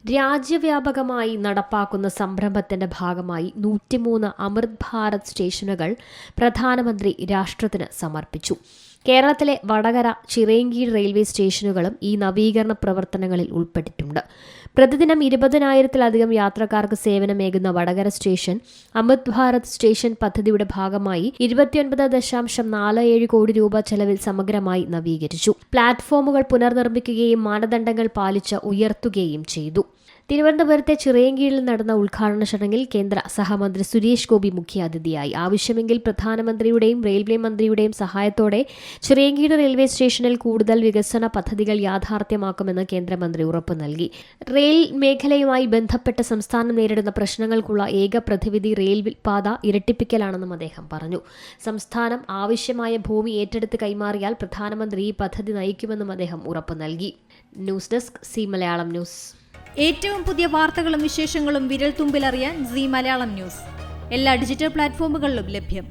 രാജ്യവ്യാപകമായി നടപ്പാക്കുന്ന സംരംഭത്തിന്റെ ഭാഗമായി 103 അമൃത് ഭാരത് സ്റ്റേഷനുകൾ പ്രധാനമന്ത്രി രാഷ്ട്രത്തിന് സമർപ്പിച്ചു. കേരളത്തിലെ വടകര, ചിറയൻകീഴ് റെയിൽവേ സ്റ്റേഷനുകളും ഈ നവീകരണ പ്രവർത്തനങ്ങളിൽ ഉൾപ്പെട്ടിട്ടുണ്ട്. പ്രതിദിനം 20,000-ലധികം യാത്രക്കാർക്ക് സേവനമേകുന്ന വടകര സ്റ്റേഷൻ അമൃത് ഭാരത് സ്റ്റേഷൻ പദ്ധതിയുടെ ഭാഗമായി 29.47 കോടി രൂപ ചെലവിൽ സമഗ്രമായി നവീകരിച്ചു. പ്ലാറ്റ്ഫോമുകൾ പുനർനിർമ്മിക്കുകയും മാനദണ്ഡങ്ങൾ പാലിച്ച് ഉയർത്തുകയും ചെയ്തു. തിരുവനന്തപുരത്തെ ചിറയൻകീഴിൽ നടന്ന ഉദ്ഘാടന ചടങ്ങിൽ കേന്ദ്ര സഹമന്ത്രി സുരേഷ് ഗോപി മുഖ്യാതിഥിയായി. ആവശ്യമെങ്കിൽ പ്രധാനമന്ത്രിയുടെയും റെയിൽവേ മന്ത്രിയുടെയും സഹായത്തോടെ ചിറയൻകീഴ് റെയിൽവേ സ്റ്റേഷനിൽ കൂടുതൽ വികസന പദ്ധതികൾ യാഥാർത്ഥ്യമാക്കുമെന്ന് കേന്ദ്രമന്ത്രി ഉറപ്പു നൽകി. റെയിൽ മേഖലയുമായി ബന്ധപ്പെട്ട് സംസ്ഥാനം നേരിടുന്ന പ്രശ്നങ്ങൾക്കുള്ള ഏക പ്രതിവിധി റെയിൽ പാത ഇരട്ടിപ്പിക്കലാണെന്നും അദ്ദേഹം പറഞ്ഞു. സംസ്ഥാനം ആവശ്യമായ ഭൂമി ഏറ്റെടുത്ത് കൈമാറിയാൽ പ്രധാനമന്ത്രി ഈ പദ്ധതി നയിക്കുമെന്നും അദ്ദേഹം ഉറപ്പു നൽകി. News desk C Malayalam news. ഏറ്റവും പുതിയ വാർത്തകളും വിശേഷങ്ങളും വിരൽ തുമ്പിലറിയാൻ സി മലയാളം ന്യൂസ് എല്ലാ ഡിജിറ്റൽ പ്ലാറ്റ്ഫോമുകളിലും ലഭ്യം.